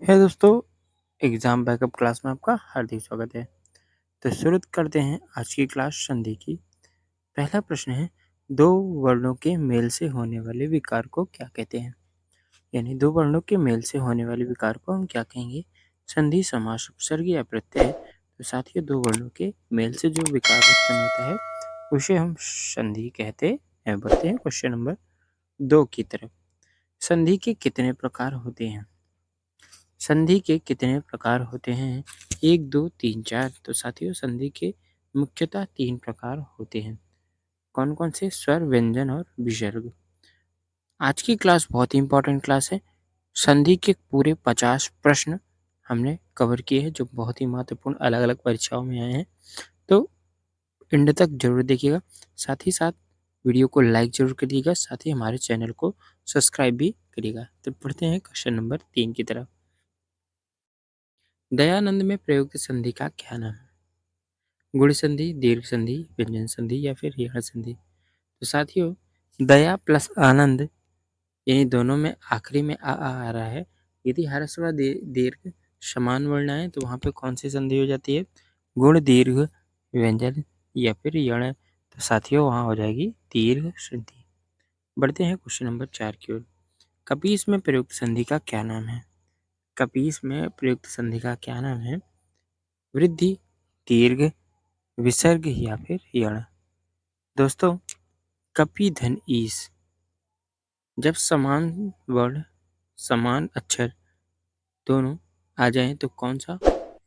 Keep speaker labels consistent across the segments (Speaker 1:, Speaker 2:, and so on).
Speaker 1: है दोस्तों, exam backup class में आपका हार्दिक स्वागत है। तो शुरू करते हैं आज की क्लास संधि की। पहला प्रश्न है, दो वर्णों के मेल से होने वाले विकार को क्या कहते हैं? यानी दो वर्णों के मेल से होने वाले विकार को हम क्या कहेंगे? संधि, समास, उपसर्ग या प्रत्यय। तो साथियों, दो वर्णों के मेल से जो विकार उत्पन्न होता है उसे हम संधि कहते हैं। बढ़ते हैं क्वेश्चन नंबर 2 की तरफ। संधि के कितने प्रकार होते हैं? संधि के कितने प्रकार होते हैं? 1, 2, 3, 4। तो साथियों, संधि के मुख्यतः 3 प्रकार होते हैं। कौन कौन से? स्वर, व्यंजन और विसर्ग। आज की क्लास बहुत ही इंपॉर्टेंट क्लास है। संधि के पूरे 50 प्रश्न हमने कवर किए हैं जो बहुत ही महत्वपूर्ण अलग अलग परीक्षाओं में आए हैं। तो एंड तक जरूर देखिएगा। साथ ही साथ वीडियो को लाइक जरूर करिएगा, साथ ही हमारे चैनल को सब्सक्राइब भी करिएगा। तो पढ़ते हैं क्वेश्चन नंबर 3 की तरफ। दयानंद में प्रयुक्त संधि का क्या नाम है? गुण संधि, दीर्घ संधि, व्यंजन संधि या फिर यण संधि। तो साथियों, दया प्लस आनंद, यही दोनों में आखिरी में आ रहा है। यदि ह्रस्व दीर्घ समान वर्ण है तो वहां पे कौन सी संधि हो जाती है? गुण, दीर्घ, व्यंजन या फिर यण। तो साथियों, वहां हो जाएगी दीर्घ संधि। बढ़ते हैं क्वेश्चन नंबर 4 की ओर। कपीस में प्रयुक्त संधि का क्या नाम है? कपीस में प्रयुक्त संधि का क्या नाम है? वृद्धि, दीर्घ, विसर्ग या फिर यण। दोस्तों, कपि धन ईस, जब समान वर्ण, समान अक्षर दोनों आ जाएं तो कौन सा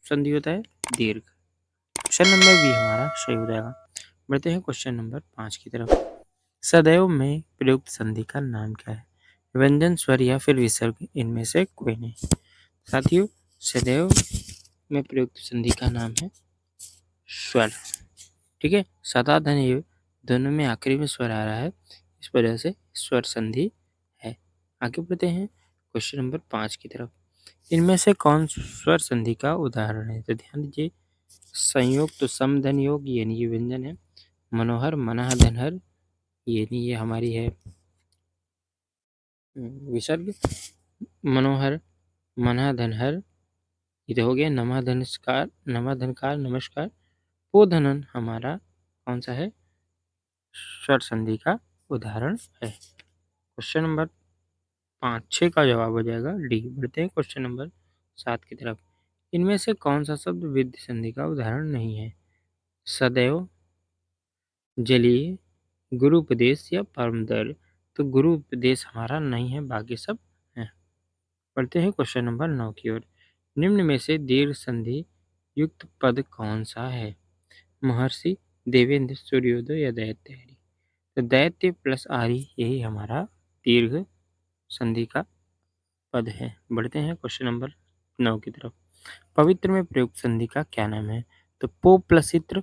Speaker 1: संधि होता है? दीर्घ। क्वेश्चन नंबर बी हमारा सही हो जाएगा। बढ़ते हैं क्वेश्चन नंबर 5 की तरफ। सदैव में प्रयुक्त संधि का नाम क्या है? व्यंजन, स्वर या फिर विसर्ग, इनमें से कोई नहीं। साथियों, सदैव में प्रयुक्त संधि का नाम है स्वर। ठीक है, सदा धन ये दोनों में आखिरी में स्वर आ रहा है, इस वजह से स्वर संधि है। आगे बढ़ते हैं क्वेश्चन नंबर 5 की तरफ। इनमें से कौन स्वर संधि का उदाहरण है? तो ध्यान दीजिए, संयोग तो समधन योग, यानी ये व्यंजन है। मनोहर, मनाह, धनहर, यानी ये हमारी है विसर्ग। मनोहर, मनाह, धनहर, ये तो हो गया नमा धनस्कार, नमा धनकार, नमस्कार। वो धनन हमारा कौन सा है? स्वर संधि का उदाहरण है। क्वेश्चन नंबर 5-6 का जवाब हो जाएगा डी। बढ़ते हैं क्वेश्चन नंबर 7 की तरफ। इनमें से कौन सा शब्द विद्धि संधि का उदाहरण नहीं है? सदैव, जलीय, गुरु उपदेश या परम दर। तो गुरु उपदेश हमारा नहीं है, बाकी सब है। बढ़ते हैं क्वेश्चन नंबर 9 की ओर। निम्न में से दीर्घ संधि युक्त पद कौन सा है? महर्षि, देवेंद्र, सूर्योदय या दैत्य। तो दैत्य प्लस आर्य, यही हमारा दीर्घ संधि का पद है। बढ़ते हैं क्वेश्चन नंबर 9 की तरफ। पवित्र में प्रयुक्त संधि का क्या नाम है? तो पो प्लस इत्र,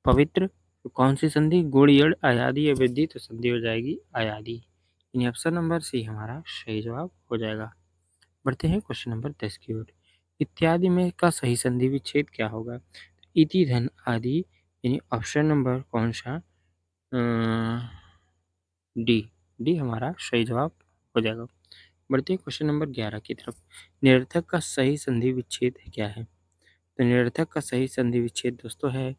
Speaker 1: पवित्र। तो कौन सी संधि? गुण, यण, अयादि या वृद्धि। तो संधि हो जाएगी अयादि, यानी ऑप्शन नंबर सी हमारा सही जवाब हो जाएगा। बढ़ते हैं क्वेश्चन नंबर 10 की ओर। इत्यादि में का सही संधि विच्छेद क्या होगा? इति, धन, आदि, यानी ऑप्शन नंबर कौन सा? डी। डी हमारा सही जवाब हो जाएगा। बढ़ते हैं क्वेश्चन नंबर 11 की तरफ। निरर्थक का सही संधि विच्छेद क्या है? तो निरर्थक का सही संधि विच्छेद दोस्तों है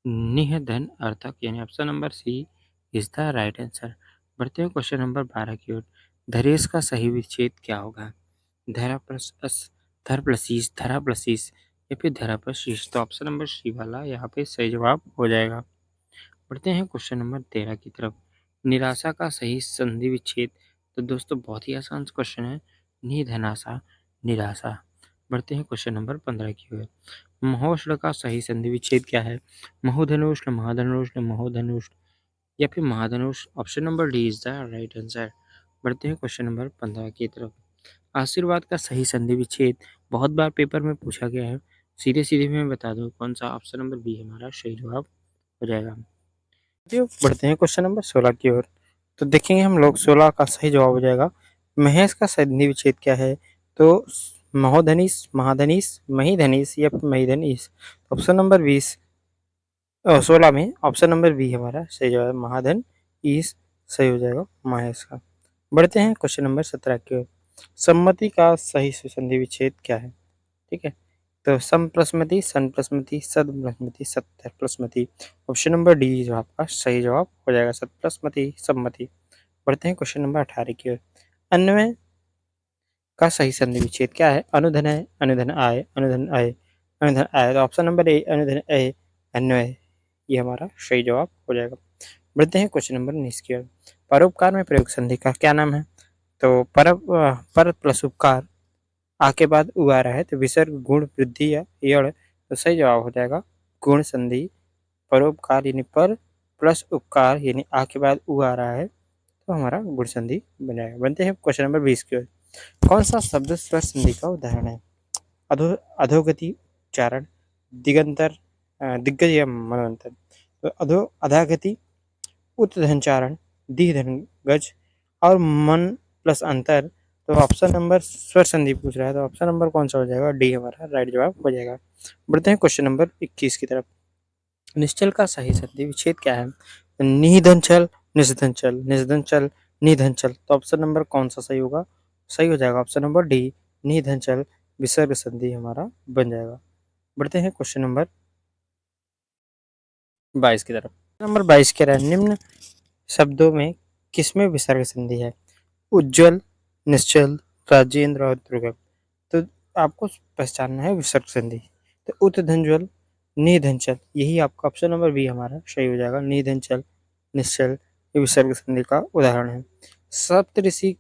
Speaker 1: निह धन अर्थक, यानी option number C is the right answer. बढ़ते हैं क्वेश्चन नंबर 12 की ओर। धरेश का सही विच्छेद क्या होगा? धरा प्लस अस, धर प्लस ईस, धरा प्लस ईस या फिर धरा प्लस ईस। तो ऑप्शन नंबर सी वाला यहाँ पे सही जवाब हो जाएगा। बढ़ते हैं क्वेश्चन नंबर 13 की तरफ। निराशा का सही संधि विच्छेद। तो दोस्तों, बहुत ही आसान क्वेश्चन है, निधनाशा, निराशा। बढ़ते हैं क्वेश्चन नंबर 15 की ओर। महोष्ण का सही संधि विच्छेद क्या है? महोधनुष्ण, महाधनुष्ण, महोधनुष्ण या फिर महाधनुष। Option number D is the right answer. बढ़ते हैं क्वेश्चन नंबर 15 की तरफ। आशीर्वाद का सही संधि विच्छेद बहुत बार पेपर में पूछा गया है, सीधे सीधे मैं बता दूं कौन सा। ऑप्शन नंबर बी हमारा सही जवाब हो जाएगा। बढ़ते हैं क्वेश्चन नंबर 16 की ओर। तो देखेंगे हम लोग 16 का सही जवाब हो जाएगा। महेश का संधि विच्छेद क्या है? तो महोधनीश, महाधनीश, महीधनीश या फिर महीधनीश। ऑप्शन नंबर 16 में ऑप्शन नंबर बी हमारा सही जवाब है, महाधन ईश सही हो जाएगा महेश का। बढ़ते हैं क्वेश्चन नंबर 17 की ओर। सम्मति का सही संधि विच्छेद क्या है? ठीक है, तो सम प्लसमति, सन प्लसमति, सद प्लसमति, सत्तर प्लसमति। ऑप्शन नंबर डी जो आपका सही जवाब हो जाएगा, सत प्लसमति सम्मति। बढ़ते हैं क्वेश्चन नंबर 18 की ओर। अन्वय का सही संधि विच्छेद क्या है? अनुधन है, अनुधन आय, अनुधन आय, अनुधन आय। तो ऑप्शन नंबर ए अनुधन ए अन्वय, ये हमारा सही जवाब हो जाएगा। बढ़ते हैं क्वेश्चन नंबर 19 की ओर। परोपकार में प्रयोग संधि का क्या नाम है? तो पर प्लस उपकार आ के बाद उ आ रहा है, तो विसर्ग गुण वृद्धि या यड़, तो सही जवाब हो जाएगा गुण संधि। परोपकार यानी पर प्लस उपकार यानी आ के बाद उ आ रहा है, तो हमारा गुण संधि बन जाएगा। बनते हैं क्वेश्चन नंबर 20 की ओर। कौन सा शब्द स्वर संधि का उदाहरण है? अधोगति उच्चारण, दिगंतर दिग्गज या मनोंतर। तो अधागति, उत्धनचारण, दीर्घ गज और मन प्लस अंतर। तो ऑप्शन नंबर स्वर संधि पूछ रहा है, तो ऑप्शन नंबर कौन सा हो जाएगा? डी हमारा राइट जवाब हो जाएगा। बढ़ते हैं क्वेश्चन नंबर 21 की तरफ। निश्चल का सही संधि विच्छेद क्या है? निधनचल, निषधनचल, निषधनचल, निधनचल। तो ऑप्शन नंबर कौन सा सही होगा? सही हो जाएगा ऑप्शन नंबर डी निधनचल, विसर्ग संधि हमारा बन जाएगा। बढ़ते हैं क्वेश्चन नंबर 22 की तरफ। नंबर 22 कह रहा है निम्न शब्दों में किसमें विसर्ग संधि है? उज्जवल, निश्चल, राजेंद्र और दुर्गम। तो आपको पहचानना है विसर्ग संधि। तो उत्धंजल, निधंचल, यही आपका ऑप्शन नंबर बी हमारा सही हो जाएगा। निधंचल, निश्चल, ये विसर्ग संधि का उदाहरण है। सप्तऋषि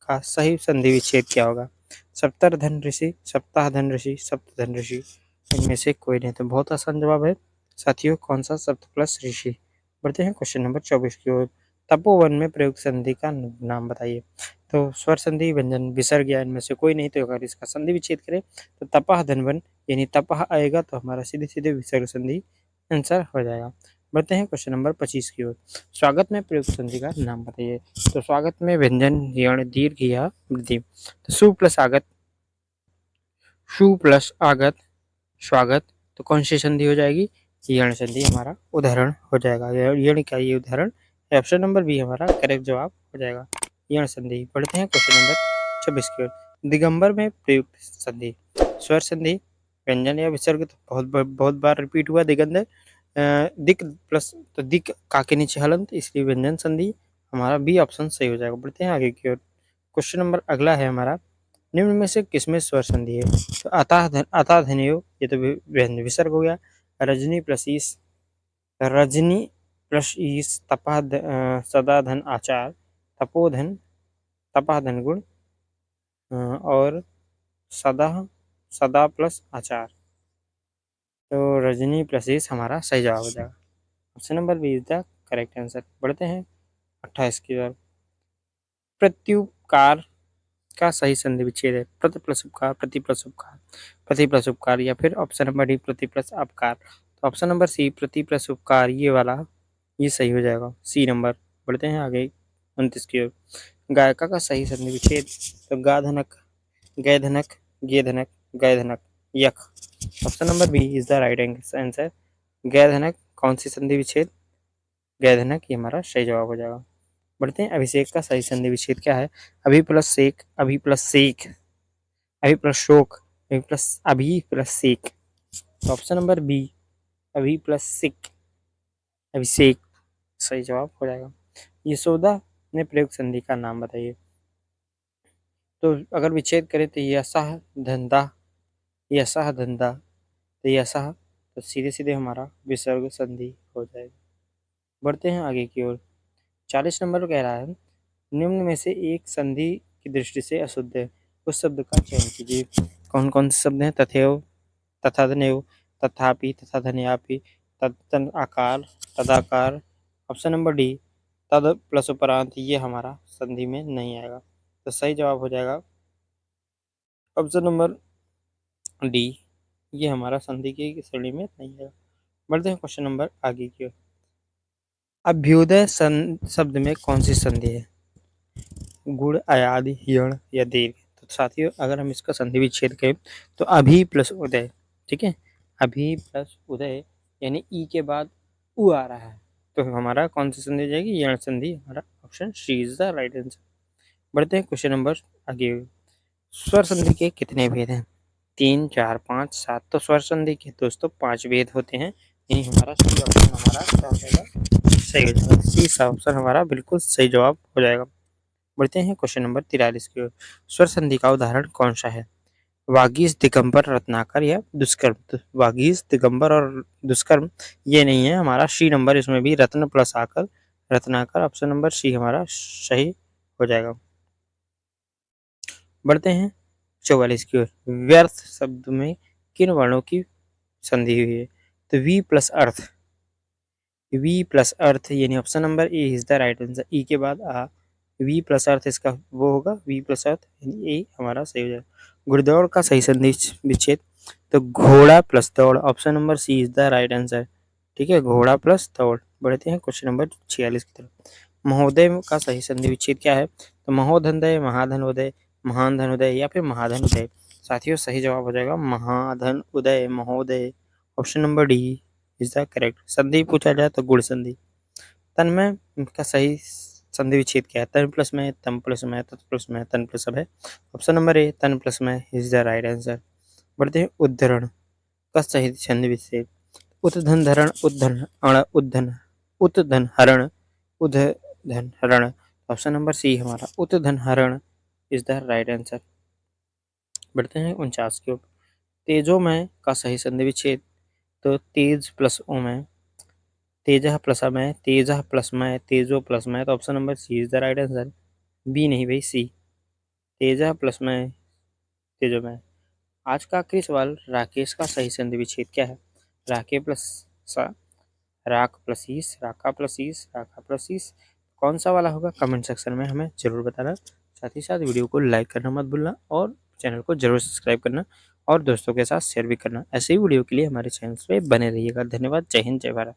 Speaker 1: का सही संधि विच्छेद क्या होगा? सप्तर्धन ऋषि, सप्ताहधन ऋषि, सप्तधन ऋषि। इनमें से कोई नहीं, तो बहुत आसान जवाब है साथियों, कौन सा? सप्त प्लस ऋषि। बढ़ते हैं क्वेश्चन नंबर 24 की ओर। तपोवन में प्रयुक्त संधि का नाम बताइए। तो स्वर संधि, व्यंजन, विसर्ग या इनमें से कोई नहीं, तो अगर इसका संधि विच्छेद करें तो तपह धनवन यानी तपह आएगा, तो हमारा सीधे सीधे विसर्ग संधि आंसर हो जाएगा। बढ़ते हैं क्वेश्चन नंबर 25 की ओर। स्वागत में प्रयुक्त संधि का नाम बताइए। तो स्वागत में व्यंजन, यण, दीर्घ या वृद्धि। तो सु प्लस आगत, शु प्लस आगत, स्वागत, तो कौन सी संधि हो जाएगी? यण संधि हमारा उदाहरण हो जाएगा। यण का ये उदाहरण है। ऑप्शन नंबर बी हमारा करेक्ट जवाब हो जाएगा, यण संधि। पढ़ते हैं क्वेश्चन नंबर 26 की ओर। दिगंबर में प्रयुक्त संधि, स्वर संधि, व्यंजन या विसर्ग। तो बहुत बार रिपीट हुआ दिगंबर। दिक प्लस, तो दिक का के नीचे हलंत, इसलिए व्यंजन संधि हमारा बी ऑप्शन सही हो जाएगा। बढ़ते हैं आगे की ओर। क्वेश्चन नंबर अगला है हमारा, निम्न में से किसमें स्वर संधि है? तो अतः धन्यो, ये तो विसर्ग हो गया। रजनी प्लस ईस, रजनी प्लस ईस, सदा धन आचार, तपोधन, तपा धन गुण, और सदा, सदा प्लस आचार। तो रजनी प्लस ईस हमारा सही जवाब हो जाएगा। Option number B is the correct answer. बढ़ते हैं 28 की ओर। प्रत्युपकार का सही संधि विच्छेद है? प्रति प्लस उपकार, प्रति प्लस उपकार, प्रति प्लस उपकार, या फिर ऑप्शन नंबर डी प्रति प्लस अपकार। तो ऑप्शन नंबर सी प्रति प्लस उपकार, ये वाला ये सही हो जाएगा, सी नंबर। बढ़ते हैं आगे 29 की ओर। गायिका का सही संधि विच्छेद। तो गा धनक, गय धनक, गे धनक, गय धनक, यक। Option number B is the right answer. गय धनक कौन सी संधि विच्छेद? गय धनक, ये हमारा सही जवाब हो जाएगा। बढ़ते हैं अभिषेक का सही संधि विच्छेद क्या है? अभी प्लस सेक, अभी प्लस सेक, अभी प्लस शोक, अभी प्लस सेक। तो ऑप्शन नंबर बी अभी प्लस सिक, अभिषेक, सही जवाब हो जाएगा। यशोदा ने प्रयुक्त संधि का नाम बताइए। तो अगर विच्छेद करें तो यशः धंधा, यशः धंधा, तो यशः, तो सीधे सीधे हमारा विसर्ग संधि हो जाएगा। बढ़ते हैं आगे की ओर। 40 नंबर कह रहा है निम्न में से एक संधि की दृष्टि से अशुद्ध है, उस शब्द का चयन कीजिए। कौन कौन से शब्द हैं? तथैव, तथाधनैव, तथापि, तथाधनयापि, तदतन आकार, तदाकार। ऑप्शन नंबर डी तद प्लस उपरांत, ये हमारा संधि में नहीं आएगा, तो सही जवाब हो जाएगा ऑप्शन नंबर डी, ये हमारा संधि की श्रेणी में नहीं आएगा। बढ़ते हैं क्वेश्चन नंबर आगे की ओर। अभ्युदय शब्द में कौन सी संधि है? गुण, अयादि, यण या दीर्घ। तो साथियों अगर हम इसका संधि विच्छेद करें तो अभी प्लस उदय, ठीक है, अभी प्लस उदय यानी ई के बाद उ आ रहा है, तो हमारा कौन सी संधि हो जाएगी? यण संधि, हमारा option C is the right answer. बढ़ते हैं क्वेश्चन नंबर आगे स्वर संधि के कितने भेद हैं? 3, 4, 5, 7। तो स्वर संधि के दोस्तों 5 भेद होते हैं। यही हमारा सी ऑप्शन हमारा क्या हो जाएगा? सही हो जाएगा। सी ऑप्शन हमारा बिल्कुल सही जवाब हो जाएगा। बढ़ते हैं क्वेश्चन नंबर 43 की ओर। स्वर संधि का उदाहरण कौन सा है? वागीश, दिगंबर, रत्नाकर या दुष्कर्म? तो वागीश, दिगंबर और दुष्कर्म ये नहीं है हमारा सी नंबर, इसमें भी रत्न प्लस आकर रत्नाकर। ऑप्शन नंबर सी हमारा सही हो जाएगा। बढ़ते हैं 44 की ओर। व्यर्थ शब्द में किन वर्णों की संधि हुई है? तो वी प्लस अर्थ, वी प्लस अर्थ यानी option number A is the right answer. ई के बाद आ, वी प्लस अर्थ इसका वो होगा, वी प्लस अर्थ यानी ए हमारा सही हो जाएगा। घुड़दौड़ का सही संधि विच्छेद, तो घोड़ा प्लस दौड़। Option number C is the right answer. ठीक है, घोड़ा प्लस दौड़। बढ़ते हैं क्वेश्चन नंबर 46 की तरफ। महोदय का सही संधि विच्छेद क्या है? तो महोधनोदय, महाधन उदय, महान धन उदय या फिर महाधन उदय। साथियों सही जवाब हो जाएगा महाधन उदय, महोदय। Option number D is the correct. संधि पूछा जाए तो गुण संधि। तन्मय का सही संधि विच्छेद क्या है? तन प्लस में, तम प्लस में, तत् प्लस में, तन प्लस है। ऑप्शन नंबर ए तन प्लस में इज द राइट आंसर। बढ़ते हैं उद्धरण का सही संधि विच्छेद। उद्धन धरण, उद्धन अण, उद्धन, उद्धन हरण, उद्धन हरण। ऑप्शन नंबर सी हमारा उद्धन हरण इज द राइट आंसर। बढ़ते हैं 49 के ऊपर। तेजोमय का सही संधि विच्छेद, तो तेज प्लस ओमय, तेजः प्लस अमय, तेजः प्लस मय, तेजो प्लस मय। तो option number C is the right answer. B नहीं भाई, सी। तेजः प्लस मय, तेजोमय। आज का आखिरी सवाल, राकेश का सही संधि विच्छेद क्या है? राके प्लस सा, राक प्लस ईस, राका प्लस ईस, राका प्लस ईस। कौन सा वाला होगा कमेंट सेक्शन में हमें जरूर बताना। साथ ही साथ वीडियो को लाइक करना मत भूलना और चैनल को जरूर सब्सक्राइब करना और दोस्तों के साथ शेयर भी करना। ऐसे ही वीडियो के लिए हमारे चैनल पे बने रहिएगा। धन्यवाद। जय हिंद, जय भारत।